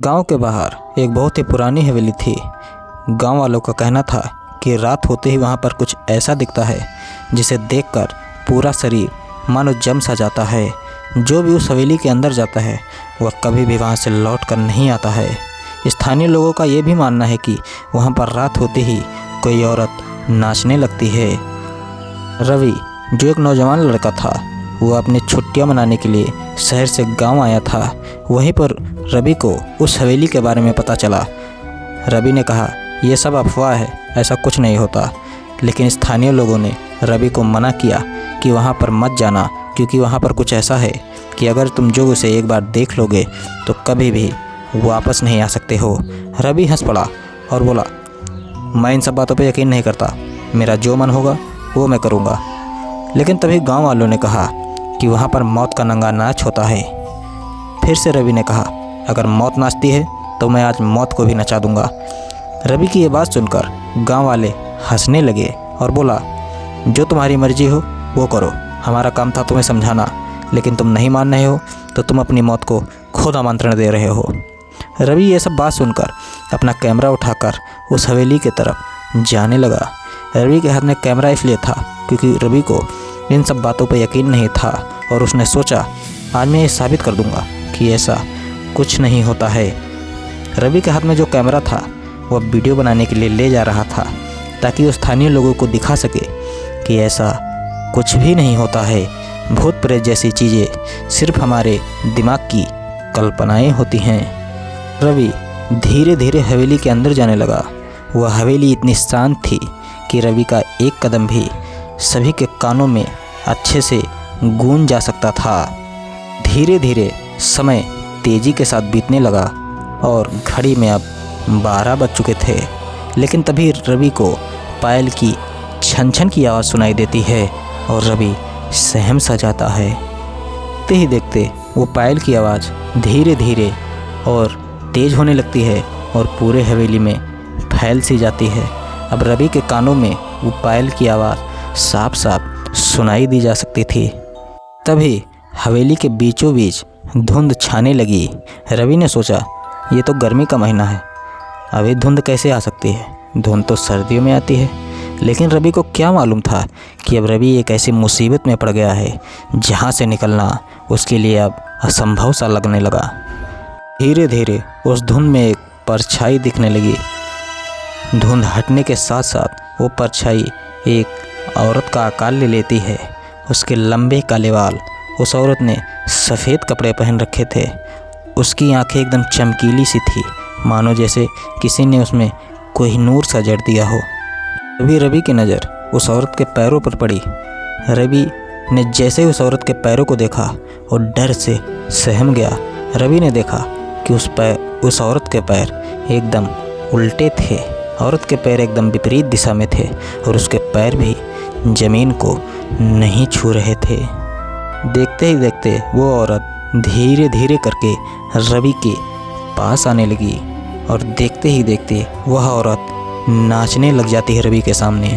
गांव के बाहर एक बहुत ही पुरानी हवेली थी। गांव वालों का कहना था कि रात होते ही वहां पर कुछ ऐसा दिखता है जिसे देखकर पूरा शरीर मानो जम सा जाता है। जो भी उस हवेली के अंदर जाता है वह कभी भी वहां से लौट कर नहीं आता है। स्थानीय लोगों का ये भी मानना है कि वहां पर रात होते ही कोई औरत नाचने लगती है। रवि, जो एक नौजवान लड़का था, वो अपनी छुट्टियां मनाने के लिए शहर से गांव आया था। वहीं पर रवि को उस हवेली के बारे में पता चला। रवि ने कहा, यह सब अफवाह है, ऐसा कुछ नहीं होता। लेकिन स्थानीय लोगों ने रवि को मना किया कि वहां पर मत जाना, क्योंकि वहां पर कुछ ऐसा है कि अगर तुम जो उसे एक बार देख लोगे तो कभी भी वापस नहीं आ सकते हो। रवि हंस पड़ा और बोला, मैं इन सब बातों पर यकीन नहीं करता, मेरा जो मन होगा वो मैं करूँगा। लेकिन तभी गांव वालों ने कहा कि वहाँ पर मौत का नंगा नाच होता है। फिर से रवि ने कहा, अगर मौत नाचती है तो मैं आज मौत को भी नचा दूंगा। रवि की ये बात सुनकर गांव वाले हंसने लगे और बोला, जो तुम्हारी मर्जी हो वो करो, हमारा काम था तुम्हें समझाना, लेकिन तुम नहीं मान रहे हो तो तुम अपनी मौत को खुद आमंत्रण दे रहे हो। रवि ये सब बात सुनकर अपना कैमरा उठाकर उस हवेली की तरफ जाने लगा। रवि के हाथ में कैमरा इसलिए था क्योंकि रवि को इन सब बातों पर यकीन नहीं था और उसने सोचा, आज मैं ये साबित कर दूंगा कि ऐसा कुछ नहीं होता है। रवि के हाथ में जो कैमरा था वह वीडियो बनाने के लिए ले जा रहा था, ताकि वो स्थानीय लोगों को दिखा सके कि ऐसा कुछ भी नहीं होता है। भूत प्रेत जैसी चीज़ें सिर्फ हमारे दिमाग की कल्पनाएं होती हैं। रवि धीरे धीरे हवेली के अंदर जाने लगा। वह हवेली इतनी शांत थी कि रवि का एक कदम भी सभी के कानों में अच्छे से गूंज जा सकता था। धीरे धीरे समय तेज़ी के साथ बीतने लगा और घड़ी में अब 12 बज चुके थे। लेकिन तभी रवि को पायल की छन छन की आवाज़ सुनाई देती है और रवि सहम सा जाता है। देखते ही देखते वो पायल की आवाज़ धीरे धीरे और तेज़ होने लगती है और पूरे हवेली में फैल सी जाती है। अब रवि के कानों में वो पायल की आवाज़ साफ साफ सुनाई दी जा सकती थी। तभी हवेली के बीचों बीच धुंध छाने लगी। रवि ने सोचा, ये तो गर्मी का महीना है, अभी धुंध कैसे आ सकती है? धुंध तो सर्दियों में आती है। लेकिन रवि को क्या मालूम था कि अब रवि एक ऐसी मुसीबत में पड़ गया है जहाँ से निकलना उसके लिए अब असंभव सा लगने लगा। धीरे धीरे उस धुंध में एक परछाई दिखने लगी। धुंध हटने के साथ साथ वो परछाई एक औरत का आकार ले लेती है। उसके लंबे काले बाल, उस औरत ने सफ़ेद कपड़े पहन रखे थे। उसकी आंखें एकदम चमकीली सी थी, मानो जैसे किसी ने उसमें कोहिनूर सा जड़ दिया हो। तभी रवि की नज़र उस औरत के पैरों पर पड़ी। रवि ने जैसे ही उस औरत के पैरों को देखा वो डर से सहम गया। रवि ने देखा कि उस औरत के पैर एकदम उल्टे थे। औरत के पैर एकदम विपरीत दिशा में थे और उसके पैर भी ज़मीन को नहीं छू रहे थे। देखते ही देखते वो औरत धीरे धीरे करके रवि के पास आने लगी और देखते ही देखते वह औरत नाचने लग जाती है रवि के सामने।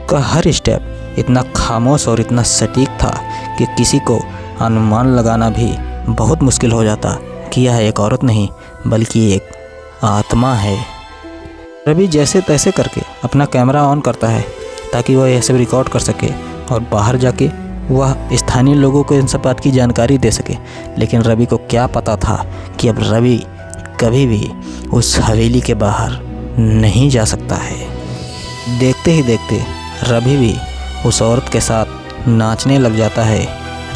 का हर स्टेप इतना खामोश और इतना सटीक था कि किसी को अनुमान लगाना भी बहुत मुश्किल हो जाता कि यह एक औरत नहीं बल्कि एक आत्मा है। रवि जैसे तैसे करके अपना कैमरा ऑन करता है ताकि वह यह सब रिकॉर्ड कर सके और बाहर जाके वह स्थानीय लोगों को इन सब बात की जानकारी दे सके। लेकिन रवि को क्या पता था कि अब रवि कभी भी उस हवेली के बाहर नहीं जा सकता है। देखते ही देखते रवि भी उस औरत के साथ नाचने लग जाता है।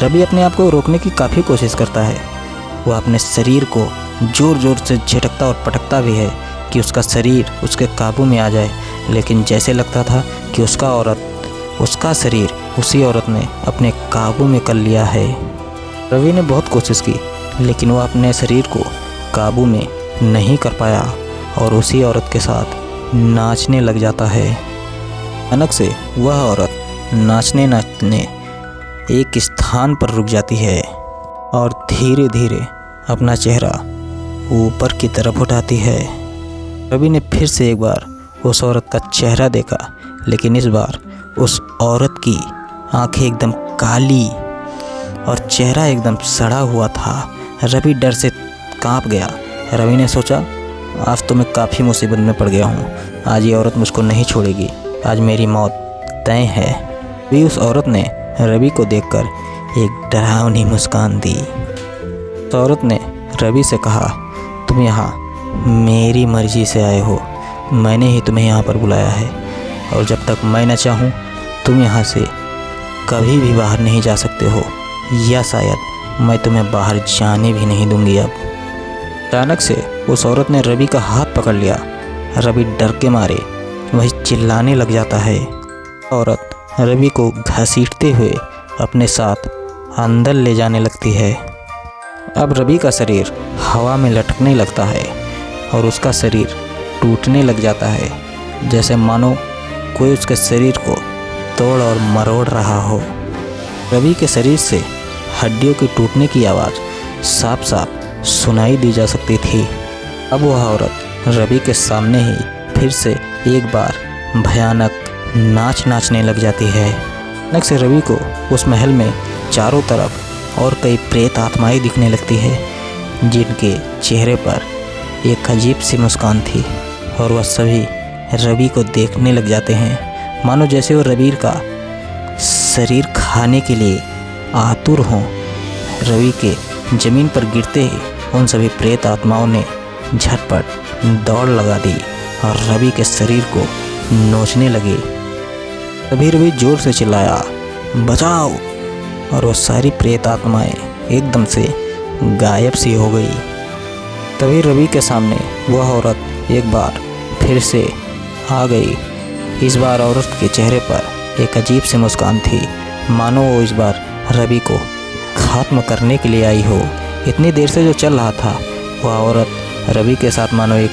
रवि अपने आप को रोकने की काफ़ी कोशिश करता है। वह अपने शरीर को ज़ोर ज़ोर से झटकता और पटकता भी है कि उसका शरीर उसके काबू में आ जाए। लेकिन जैसे लगता था कि उसका शरीर उसी औरत ने अपने काबू में कर लिया है। रवि ने बहुत कोशिश की लेकिन वह अपने शरीर को काबू में नहीं कर पाया और उसी औरत के साथ नाचने लग जाता है। अचानक से वह औरत नाचने नाचने एक स्थान पर रुक जाती है और धीरे धीरे अपना चेहरा ऊपर की तरफ उठाती है। रवि ने फिर से एक बार उस औरत का चेहरा देखा, लेकिन इस बार उस औरत की आंखें एकदम काली और चेहरा एकदम सड़ा हुआ था। रवि डर से कांप गया। रवि ने सोचा, आज तो मैं काफ़ी मुसीबत में पड़ गया हूँ। आज ये औरत मुझको नहीं छोड़ेगी, आज मेरी मौत तय है। भी उस औरत ने रवि को देखकर एक डरावनी मुस्कान दी। उस औरत ने रवि से कहा, तुम यहाँ मेरी मर्जी से आए हो, मैंने ही तुम्हें यहाँ पर बुलाया है और जब तक मैं न चाहूँ तुम यहाँ से कभी भी बाहर नहीं जा सकते हो, या शायद मैं तुम्हें बाहर जाने भी नहीं दूंगी। अब अचानक से उस औरत ने रवि का हाथ पकड़ लिया। रवि डर के मारे वही चिल्लाने लग जाता है। औरत रवि को घसीटते हुए अपने साथ अंदर ले जाने लगती है। अब रवि का शरीर हवा में लटकने लगता है और उसका शरीर टूटने लग जाता है, जैसे मानो कोई उसके शरीर को तोड़ और मरोड़ रहा हो। रवि के शरीर से हड्डियों के टूटने की आवाज़ साफ साफ सुनाई दी जा सकती थी। अब वह औरत रवि के सामने ही फिर से एक बार भयानक नाच नाचने लग जाती है। अचानक से रवि को उस महल में चारों तरफ और कई प्रेत आत्माएं दिखने लगती है, जिनके चेहरे पर एक अजीब सी मुस्कान थी और वह सभी रवि को देखने लग जाते हैं, मानो जैसे वो रवि का शरीर खाने के लिए आतुर हों। रवि के ज़मीन पर गिरते ही उन सभी प्रेत आत्माओं ने झटपट दौड़ लगा दी और रवि के शरीर को नोचने लगे। तभी रवि जोर से चिल्लाया, बचाओ, और वो सारी प्रेत आत्माएं एकदम से गायब सी हो गई। तभी रवि के सामने वह औरत एक बार फिर से आ गई। इस बार औरत के चेहरे पर एक अजीब सी मुस्कान थी, मानो वो इस बार रवि को खत्म करने के लिए आई हो। इतनी देर से जो चल रहा था, वह औरत रवि के साथ मानो एक